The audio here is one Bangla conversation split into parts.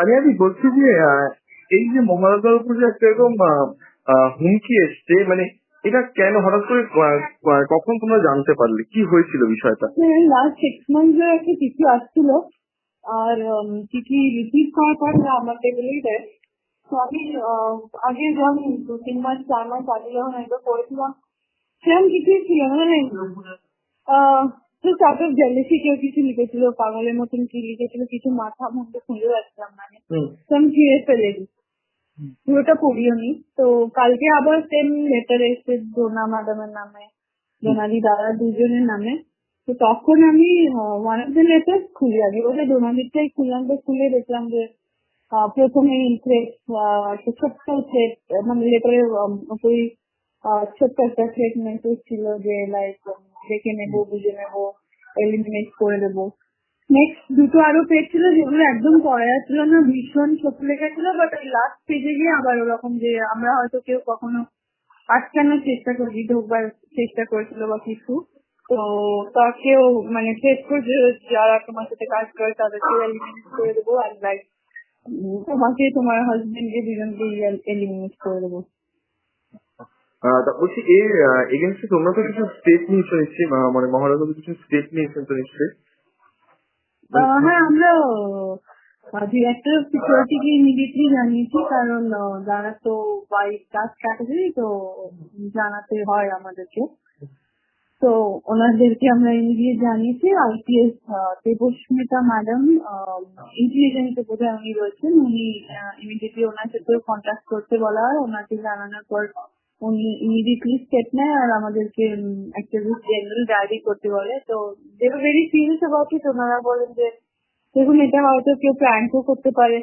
আমি বলছি যে এই যে মহারাজার উপর যে একটা এরকম হুমকি এসছে, মানে এটা কেন হঠাৎ করে কখন তোমরা জানতে পারলে? কি হয়েছিল বিষয়টা? লাস্ট 6 months এর একটা চিঠি আসছিল, আর চিঠি রিসিভ করার পর আমার টেবিলেই দেয়। তো আমি আগে যখন 2-3 মাস 4 মাস আগে যখন একবার করেছিলাম, সেরকম কিছুই ছিল না। মানে আউট অফ জেলেসি কেউ কিছু লিখেছিল, পাগলের মতন কি লিখেছিল, কিছু মাথা মুখে খুঁজে যাচ্ছিলাম, মানে তো আমি ছিঁড়ে ফেলে দিই, পুরোটা পড়িও নি। তো কালকে আবার সেম লেটার এসেছে ডোনা ম্যাডামের নামে, ডোনাদি দাদা দুজনের নামে। তো তখন আমি ওয়ান অফ দ্য লেটার খুলি, আগে বলে ডোনাদিরটাই খুললাম। তো খুলে দেখলাম যে প্রথমে থ্রেট, একটা ছোট্ট থ্রেট, মানে লেটারের উপরে ছোট্ট একটা থ্রেট মেসেজ ছিল যে লাইক দেখে নেবো, বুঝে নেবো, এলিমিনেট করে দেবো। নেক্সট দুটো আরো পেজ ছিল যেগুলো একদম পড়া যাচ্ছিল না, ভীষণ ছোট লেখা ছিল। বাট ওই লাস্ট পেজে গিয়ে আবার ওরকম যে আমরা হয়তো কেউ কখনো আটকানোর চেষ্টা করি, ঢোকবার চেষ্টা করেছিল বা কিছু, তো তাকেও মানে চেক করে যারা তোমার সাথে কাজ করে তাদেরকে এলিমিনেট করে দেবো, আর লাইক তোমাকে তোমার হাজবেন্ডকে দুজনকে এলিমিনেট করে দেবো। বলছি এর এগেনস্টে তোমরা তো কিছু স্টেপ নিয়েছো নিশ্চয়ই, মানে মহারাজা তো কিছু স্টেপ নিয়েছেন তো নিশ্চয়ই? হ্যাঁ, আমরা ডিরেক্টর অফ সিকিউরিটিকে ইমিডিয়েটলি জানিয়েছি, কারণ যারা তো বাই কাস্ট ক্যাটাগরি, তো জানাতে হয় আমাদেরকে। তো ওনাদেরকে আমরা ইমিডিয়েট জানিয়েছি। আইপিএস দেবস্মিতা ম্যাডাম, ইন্টেলিজেন্সে বোধহয় উনি রয়েছেন, উনি ইমিডিয়েটলি ওনার সাথে কন্ট্যাক্ট করতে বলা হয়। ওনাকে জানানোর পর উনি ইমিডিয়েটলি স্টেপ নেয় আর আমাদেরকে একটা জেনারেল ডায়েরি করতে বলে। তো they are very serious about it. ওনারা বলেন যে দেখুন, এটা হয়তো কেউ প্র্যাঙ্কও করতে পারে,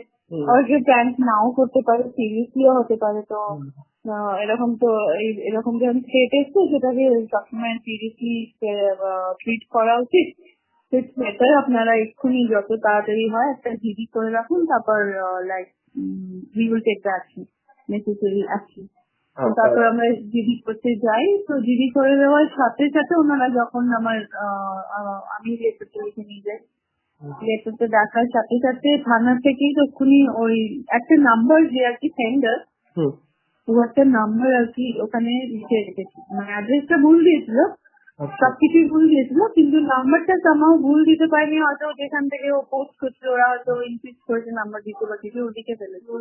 আবার কেউ প্র্যাঙ্ক নাও করতে পারে, সিরিয়াসলিও হতে পারে। তো এরকম তো এরকম যখন থ্রেট এসছে সেটাকে সবসময় সিরিয়াসলি ট্রিট করা উচিত। বেটার আপনারা এক্ষুনি যত তাড়াতাড়ি হয় একটা জিডি করে রাখুন, তারপর like we will take the action, necessary action. তারপর আমরা জিডি করতে যাই। তো জিডি করে দেওয়ার সাথে সাথে ওনারা যখন আমি লেটারটা লিখে নিয়ে যাই, লেটারটা দেখার সাথে সাথে থানা থেকেই তখনই ওই একটা নাম্বার যে আর কি সেন্ডার, ও একটা নাম্বার আর কি ওখানে লিখে রেখেছি। মানে অ্যাড্রেসটা ভুল দিয়েছিল, সবকিছুই ভুল দিয়েছিল, কিন্তু নাম্বারটা সামাও ভুল দিতে পারেনি। হয়তো যেখান থেকে ও পোস্ট করছিল ওরা হয়তো ইনসিস্ট করেছে নাম্বার দিতে বা কিছু, ওদিকে ফেলেছে।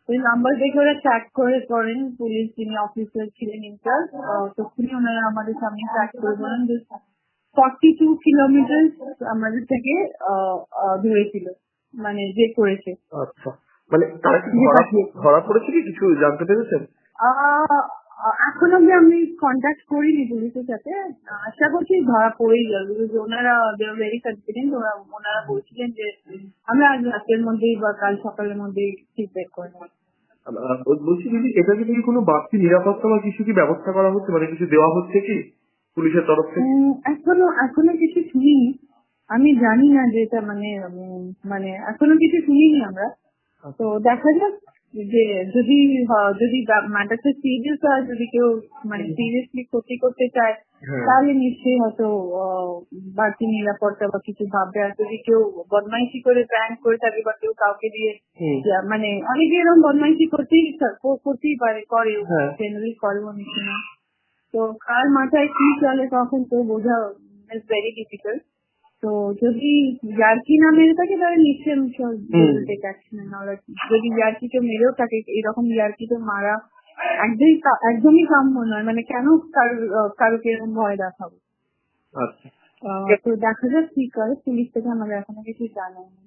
ওই নাম্বার দেখে ওরা ট্র্যাক করেন, পুলিশ যিনি অফিসার ছিলেন ইনচার্জ, তখনই ওনারা আমাদের সামনে ট্র্যাক করে বলেন যে 42 কিলোমিটার আমাদের থেকে দূরে ছিল, মানে যে করেছে। আচ্ছা, মানে তারা কি ধরা পড়েছে কি কিছু জানতে পেরেছেন? এখন অব্দি আমি কন্ট্যাক্ট করিনি পুলিশের সাথে, আশা করছি ধরা পড়েই যাবে। ওনারা ভেরি কনফিডেন্ট, ওনারা বলছিলেন যে আমরা আজ রাতের মধ্যেই বা কাল সকালের মধ্যেই ফিডব্যাক করে নেব। বলছি দিদি, এটা কি কোনো বাড়তি নিরাপত্তা বা কিছু কি ব্যবস্থা করা হচ্ছে, মানে কিছু দেওয়া হচ্ছে কি পুলিশের তরফ থেকে? এখনো কিছু শুনিনি, আমি জানি না যে এটা মানে এখনো কিছু শুনিনি আমরা। তো দেখা যাক যে যদি যদি ম্যাটারটা সিরিয়াস হয়, যদি কেউ মানে সিরিয়াসলি ক্ষতি করতে চায়, তাহলে নিশ্চয়ই হয়তো বাড়তি নিরাপত্তা বা কিছু ভাববে। আর যদি কেউ বদমাইশি করে প্র্যাঙ্ক করে থাকে বা কেউ কাউকে দিয়ে মানে অনেকে এরকম বদমাইশি করতেই পারে, করে জেনারেলি করে অনেক সময়। তো কার মাথায় কি চলে তখন তো বোঝা ইজ ভেরি ডিফিকাল্ট। তো যদি ইয়ার্কি না মেরে থাকে তাহলে নিশ্চয়ই টেক অ্যাকশন। যদি ইয়ার্কি কেউ মেরেও থাকে, এরকম ইয়ার্কি তো মারা একদমই কাম্য নয়। মানে কেন কারোকে এরকম ভয় দেখাবো? তো দেখা যাক কি করে, পুলিশ থেকে আমাদের এখনো কিছু জানায়নি।